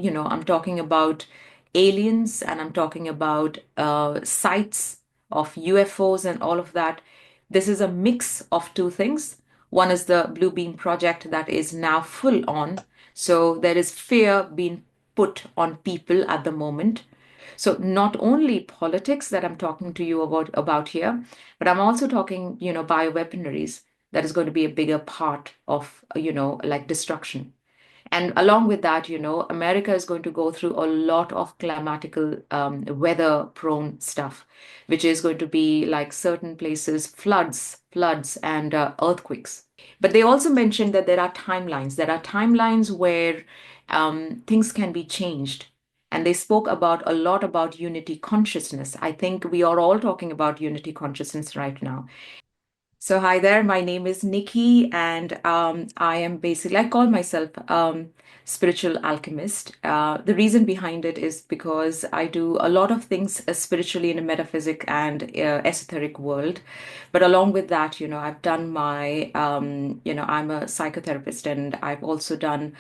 I'm talking about aliens and I'm talking about sites of UFOs and all of that. This is a mix of two things. One is the Blue Beam Project that is now full on. So there is fear being put on people at the moment. So not only politics that I'm talking to you about here, but I'm also talking, bioweaponaries that is going to be a bigger part of, like destruction. And along with that, America is going to go through a lot of climatical weather prone stuff, which is going to be like certain places, floods and earthquakes. But they also mentioned that there are timelines. There are timelines where things can be changed. And they spoke about a lot about unity consciousness. I think we are all talking about unity consciousness right now. So hi there, my name is Nikki, and I am basically, I call myself spiritual alchemist. The reason behind it is because I do a lot of things spiritually in a metaphysic and esoteric world. But along with that, I've done I'm a psychotherapist and I've also done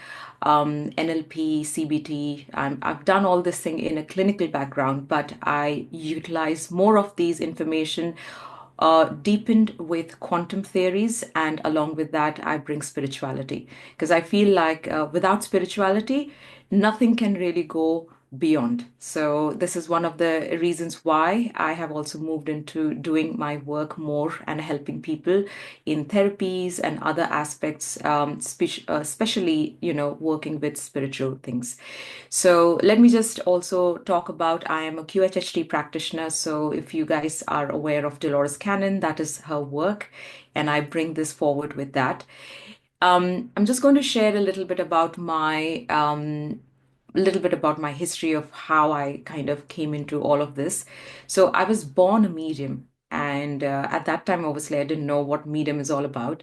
NLP, CBT. I've done all this thing in a clinical background, but I utilize more of these information deepened with quantum theories, and along with that, I bring spirituality because I feel like without spirituality, nothing can really go beyond. So, this is one of the reasons why I have also moved into doing my work more and helping people in therapies and other aspects, especially, working with spiritual things. So let me just also talk about I am a QHHT practitioner. So if you guys are aware of Dolores Cannon, that is her work, and I bring this forward with that. I'm just going to share a little bit about my history of how I kind of came into all of this. So I was born a medium. And at that time, obviously, I didn't know what medium is all about.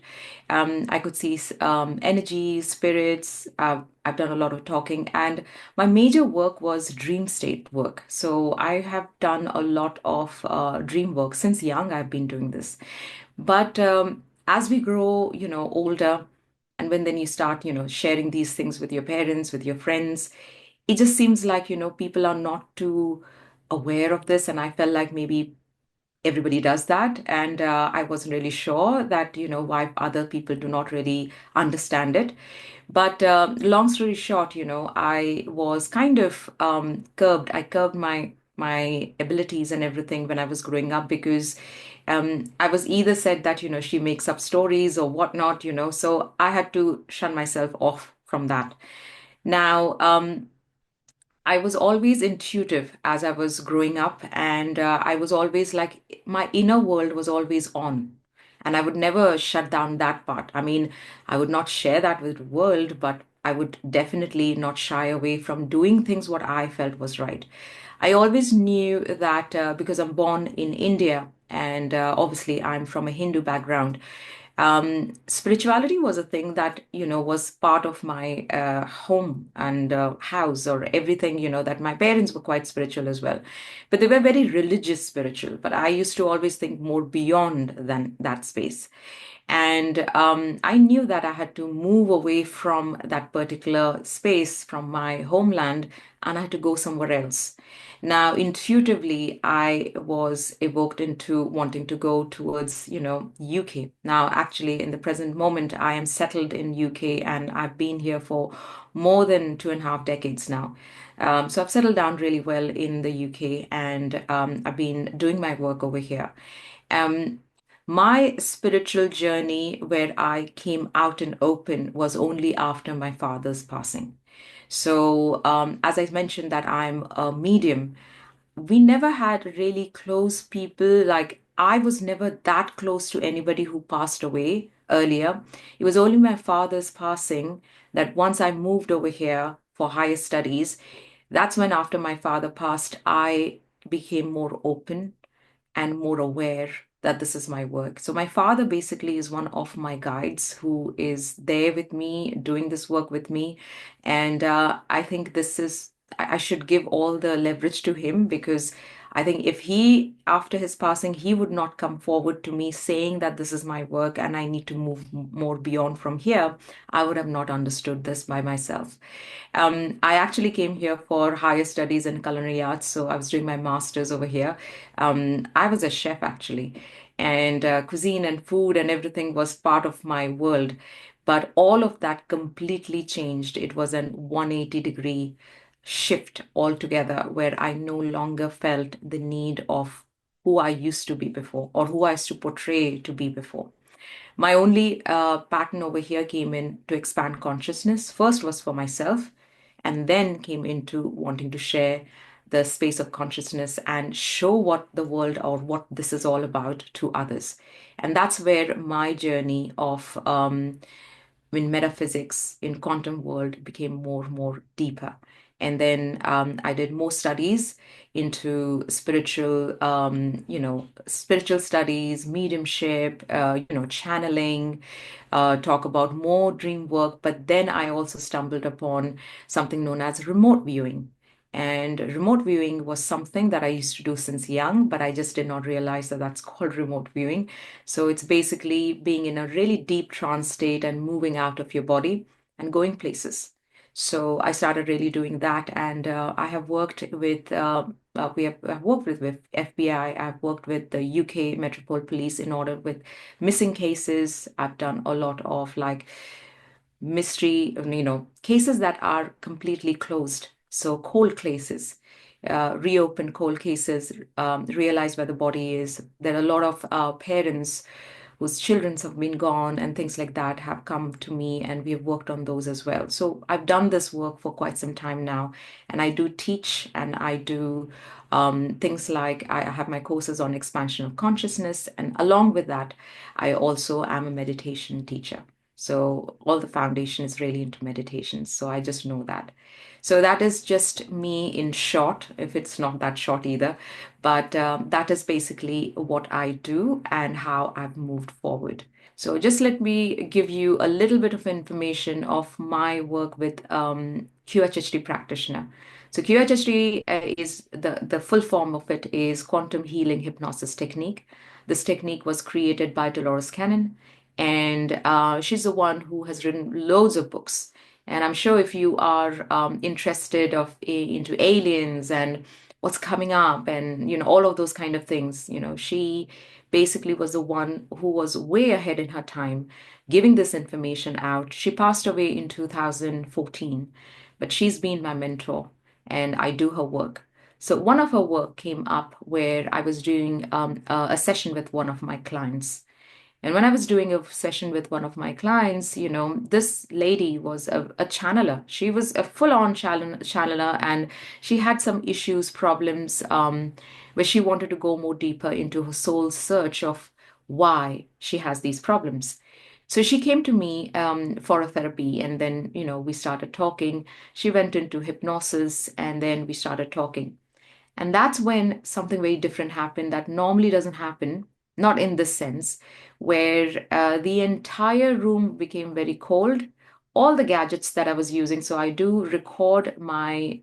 I could see energy, spirits. I've done a lot of talking, and my major work was dream state work. So I have done a lot of dream work since young. I've been doing this, but as we grow, older, and when then you start, sharing these things with your parents, with your friends, it just seems like, people are not too aware of this. And I felt like maybe everybody does that. And I wasn't really sure that, why other people do not really understand it. But long story short, I was kind of curbed. I curbed my abilities and everything when I was growing up because I was either said that, she makes up stories or whatnot, so I had to shun myself off from that. Now, I was always intuitive as I was growing up, and I was always like my inner world was always on, and I would never shut down that part. I mean, I would not share that with the world, but I would definitely not shy away from doing things what I felt was right. I always knew that because I'm born in India, and obviously I'm from a Hindu background. Spirituality was a thing that, was part of my home and house or everything, that my parents were quite spiritual as well. But they were very religious spiritual. But I used to always think more beyond than that space. And I knew that I had to move away from that particular space, from my homeland, and I had to go somewhere else. Now, intuitively, I was evoked into wanting to go towards, UK. Now, actually, in the present moment, I am settled in UK and I've been here for more than 2.5 decades now. So I've settled down really well in the UK and I've been doing my work over here. Um, my spiritual journey, where I came out and open, was only after my father's passing. So, as I mentioned, that I'm a medium, we never had really close people. Like, I was never that close to anybody who passed away earlier. It was only my father's passing that once I moved over here for higher studies, that's when, after my father passed, I became more open and more aware that this is my work. So my father basically is one of my guides who is there with me, doing this work with me. And I think I should give all the leverage to him because I think if he, after his passing, he would not come forward to me saying that this is my work and I need to move more beyond from here, I would have not understood this by myself. I actually came here for higher studies in culinary arts, so I was doing my master's over here. I was a chef actually, and cuisine and food and everything was part of my world. But all of that completely changed. It was an 180-degree shift altogether, where I no longer felt the need of who I used to be before or who I used to portray to be before. My only pattern over here came in to expand consciousness. First was for myself, and then came into wanting to share the space of consciousness and show what the world or what this is all about to others. And that's where my journey of in metaphysics in quantum world became more deeper. And then I did more studies into spiritual spiritual studies, mediumship, channeling, talk about more dream work. But then I also stumbled upon something known as remote viewing. And remote viewing was something that I used to do since young, but I just did not realize that that's called remote viewing. So it's basically being in a really deep trance state and moving out of your body and going places. So I started really doing that, and I have worked with I've worked with FBI. I've worked with the UK Metropole Police in order with missing cases. I've done a lot of like mystery, cases that are completely closed. So cold cases, reopen cold cases, realize where the body is. There are a lot of parents whose children have been gone and things like that have come to me, and we have worked on those as well. So I've done this work for quite some time now, and I do teach and I do things like I have my courses on expansion of consciousness, and along with that, I also am a meditation teacher. So all the foundation is really into meditation. So I just know that. So that is just me in short, if it's not that short either. But that is basically what I do and how I've moved forward. So just let me give you a little bit of information of my work with QHHT practitioner. So QHHT is the full form of it is quantum healing hypnosis technique. This technique was created by Dolores Cannon, and she's the one who has written loads of books. And I'm sure if you are interested into aliens and what's coming up and all of those kind of things, she basically was the one who was way ahead in her time giving this information out. She passed away in 2014, but she's been my mentor and I do her work. So one of her work came up where I was doing a session with one of my clients. And when I was doing a session with one of my clients, this lady was a channeler. She was a full-on channeler, and she had some issues, problems, where she wanted to go more deeper into her soul's search of why she has these problems. So she came to me for a therapy, and then, we started talking. She went into hypnosis, and then we started talking. And that's when something very different happened that normally doesn't happen, not in this sense, where the entire room became very cold. All the gadgets that I was using, so I do record my,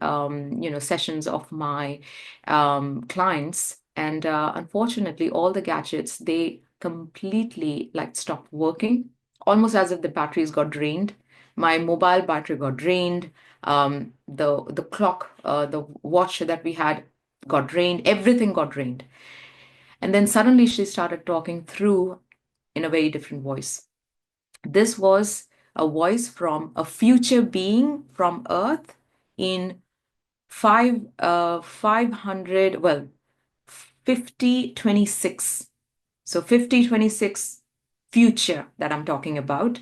sessions of my clients, and unfortunately, all the gadgets they completely like stopped working, almost as if the batteries got drained. My mobile battery got drained. The clock, the watch that we had got drained, everything got drained. And then suddenly she started talking through in a very different voice. This was a voice from a future being from Earth in 500, well, 5026. So 5026 future that I'm talking about.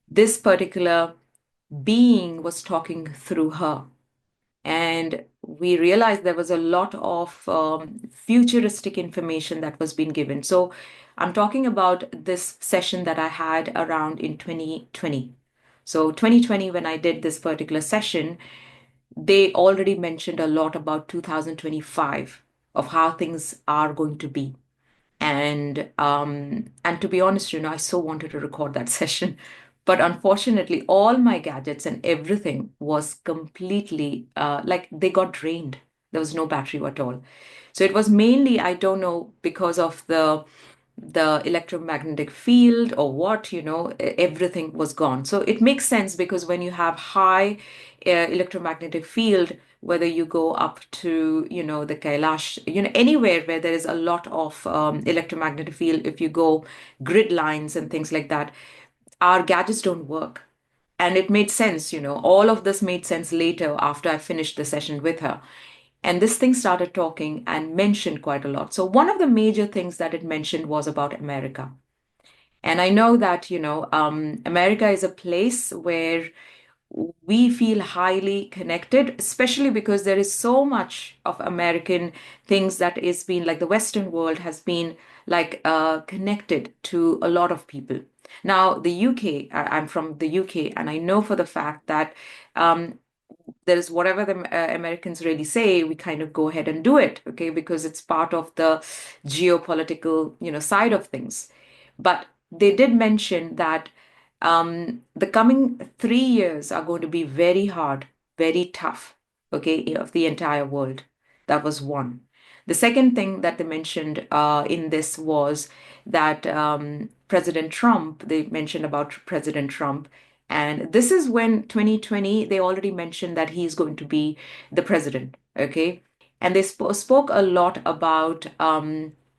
This particular being was talking through her. And we realized there was a lot of futuristic information that was being given. So I'm talking about this session that I had around in 2020. So 2020, when I did this particular session, they already mentioned a lot about 2025 of how things are going to be. And to be honest, I so wanted to record that session, but unfortunately, all my gadgets and everything was completely like they got drained. There was no battery at all. So it was mainly, I don't know, because of the electromagnetic field or what, everything was gone. So it makes sense because when you have high electromagnetic field, whether you go up to, the Kailash, anywhere where there is a lot of electromagnetic field, if you go grid lines and things like that, our gadgets don't work. And it made sense, all of this made sense later after I finished the session with her. And this thing started talking and mentioned quite a lot. So one of the major things that it mentioned was about America. And I know that, America is a place where we feel highly connected, especially because there is so much of American things that is being like the Western world has been like connected to a lot of people. Now, the UK, I'm from the UK, and I know for the fact that um, there's whatever the Americans really say, we kind of go ahead and do it, okay, because it's part of the geopolitical, side of things. But they did mention that the coming 3 years are going to be very hard, very tough, okay, of the entire world. That was one. The second thing that they mentioned in this was that President Trump, they mentioned about President Trump, and this is when 2020, they already mentioned that he's going to be the president, okay? And they spoke a lot about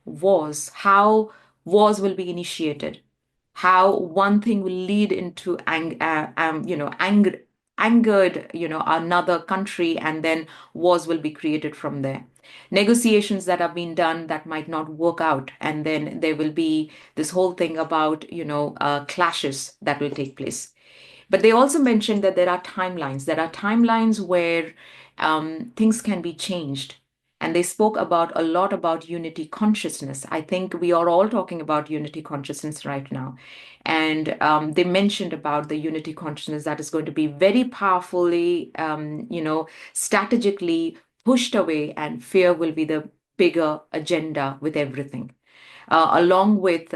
wars, how wars will be initiated, how one thing will lead into angered, another country, and then wars will be created from there. Negotiations that have been done that might not work out, and then there will be this whole thing about, clashes that will take place. But they also mentioned that there are timelines. There are timelines where things can be changed. And they spoke about a lot about unity consciousness. I think we are all talking about unity consciousness right now. And they mentioned about the unity consciousness that is going to be very powerfully, strategically pushed away, and fear will be the bigger agenda with everything, along with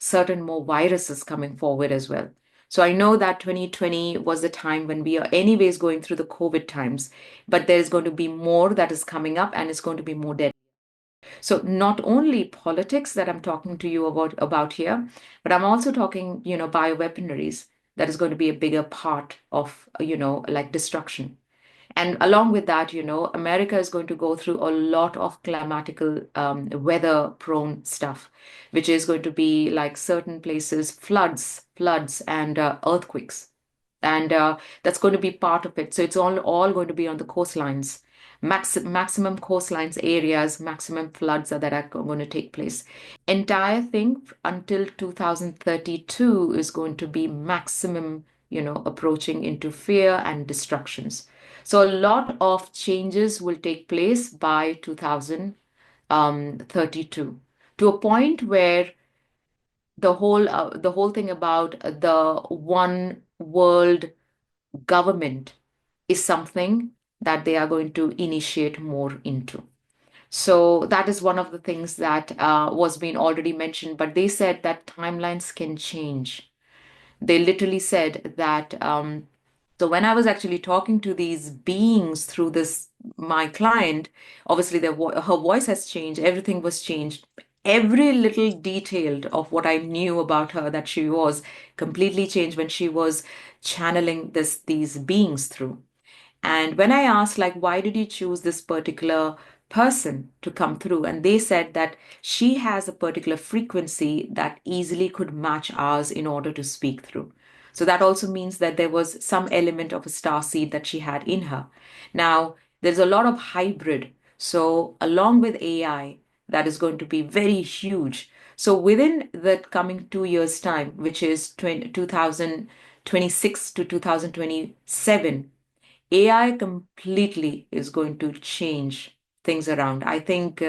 certain more viruses coming forward as well. So I know that 2020 was the time when we are anyways going through the COVID times, but there's going to be more that is coming up, and it's going to be more deadly. So not only politics that I'm talking to you about here, but I'm also talking, bioweaponaries that is going to be a bigger part of, like destruction. And along with that, America is going to go through a lot of climatical weather prone stuff, which is going to be like certain places, floods and earthquakes. And that's going to be part of it. So it's all going to be on the coastlines, maximum coastlines areas, maximum floods that are going to take place. Entire thing until 2032 is going to be maximum, approaching into fear and destructions. So a lot of changes will take place by 2032, to a point where the whole thing about the one world government is something that they are going to initiate more into. So that is one of the things that was being already mentioned, but they said that timelines can change. They literally said that. So when I was actually talking to these beings through this, my client, obviously her voice has changed, everything was changed. Every little detail of what I knew about her, that she was completely changed when she was channeling these beings through. And when I asked, like, why did you choose this particular person to come through? And they said that she has a particular frequency that easily could match ours in order to speak through. So that also means that there was some element of a star seed that she had in her. Now, there's a lot of hybrid. So, along with AI, that is going to be very huge. So, within the coming 2 years' time, which is 2026 to 2027, AI completely is going to change things around. I think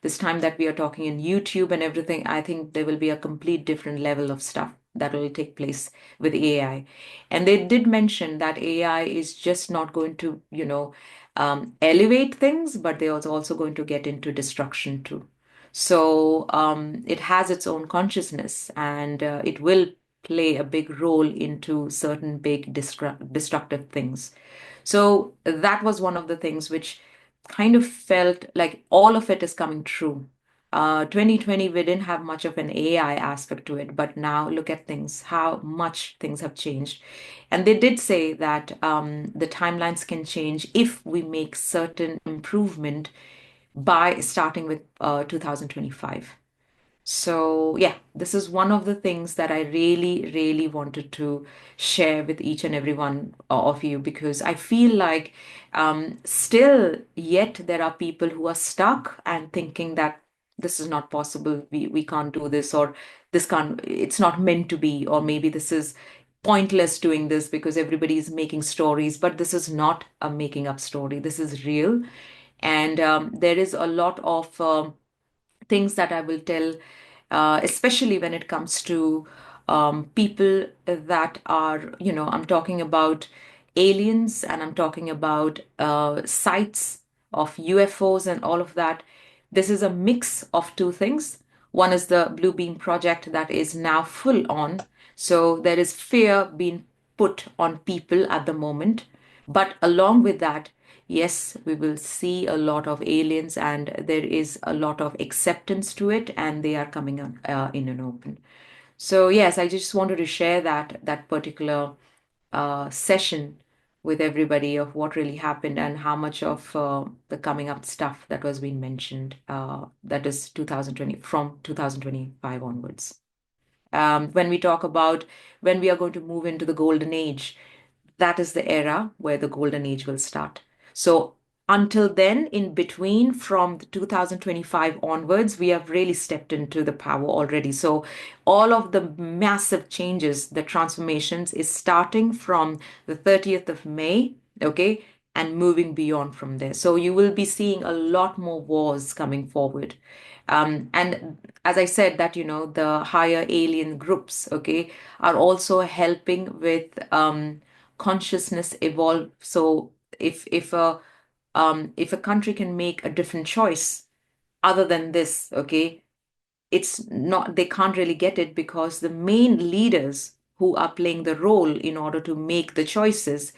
this time that we are talking in YouTube and everything, I think there will be a complete different level of stuff that will take place with AI. And they did mention that AI is just not going to, elevate things, but they are also going to get into destruction too. So it has its own consciousness, and it will play a big role into certain big destructive things. So that was one of the things which kind of felt like all of it is coming true. 2020, we didn't have much of an AI aspect to it, but now look at things, how much things have changed. And they did say that the timelines can change if we make certain improvement by starting with 2025. So, yeah, this is one of the things that I really, really wanted to share with each and every one of you because I feel like still yet there are people who are stuck and thinking that this is not possible, we can't do this, or this can't, it's not meant to be, or maybe this is pointless doing this because everybody is making stories, but this is not a making up story. This is real. And there is a lot of things that I will tell, especially when it comes to people that are, I'm talking about aliens and I'm talking about sites of UFOs and all of that. This is a mix of two things. One is the Blue Beam Project that is now full on. So there is fear being put on people at the moment. But along with that, yes, we will see a lot of aliens and there is a lot of acceptance to it and they are coming in an open. So yes, I just wanted to share that particular session with everybody of what really happened and how much of the coming up stuff that was being mentioned, that is 2020 from 2025 onwards. When we talk about when we are going to move into the golden age, that is the era where the golden age will start. So until then, in between, from the 2025 onwards, we have really stepped into the power already. So all of the massive changes, the transformations is starting from the 30th of May, okay, and moving beyond from there. So you will be seeing a lot more wars coming forward. And as I said, that, the higher alien groups, okay, are also helping with consciousness evolve. So if a country can make a different choice other than this, okay, it's not, they can't really get it because the main leaders who are playing the role in order to make the choices,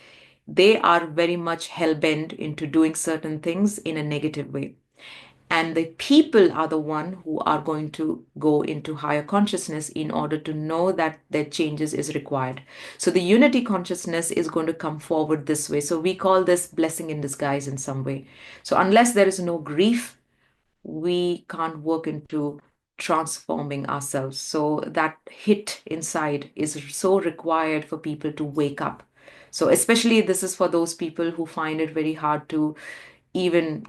they are very much hell-bent into doing certain things in a negative way, and the people are the one who are going to go into higher consciousness in order to know that their changes is required. So the unity consciousness is going to come forward this way. So we call this blessing in disguise in some way. So unless there is no grief, we can't work into transforming ourselves. So that hit inside is so required for people to wake up. So especially this is for those people who find it very hard to even,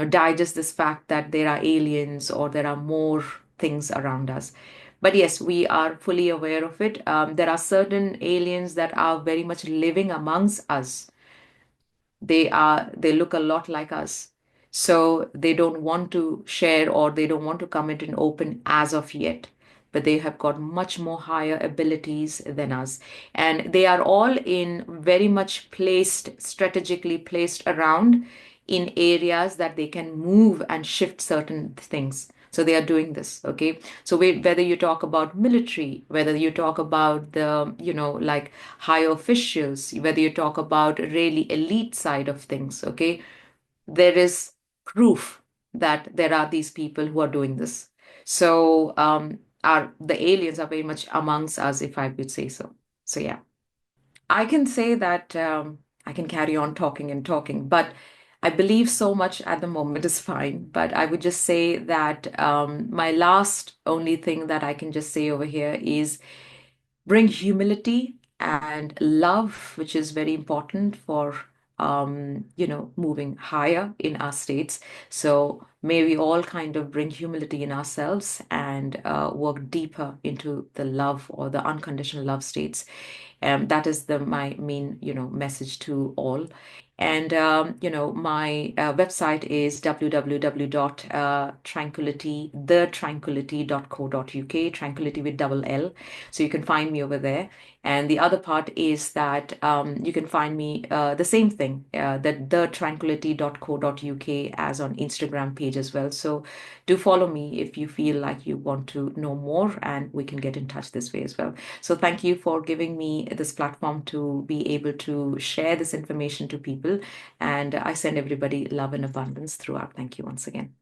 digest this fact that there are aliens or there are more things around us. But yes, we are fully aware of it. There are certain aliens that are very much living amongst us. They look a lot like us. So they don't want to share or they don't want to come it in open as of yet. But they have got much more higher abilities than us. And they are all in very much placed, strategically placed around in areas that they can move and shift certain things. So they are doing this, okay? So whether you talk about military, whether you talk about the, like higher officials, whether you talk about really elite side of things, okay, there is proof that there are these people who are doing this. So are the aliens are very much amongst us, if I would say so. So yeah. I can say that I can carry on talking and talking, but I believe so much at the moment is fine. But I would just say that my last only thing that I can just say over here is bring humility and love, which is very important for moving higher in our states. So may we all kind of bring humility in ourselves and work deeper into the love or the unconditional love states. That is my main, message to all. And, my website is www.thetranquility.co.uk, tranquility with double L. So you can find me over there. And the other part is that you can find me the same thing, the tranquility.co.uk as on Instagram page. page as well. So do follow me if you feel like you want to know more, and we can get in touch this way as well. So thank you for giving me this platform to be able to share this information to people. And I send everybody love and abundance throughout. Thank you once again.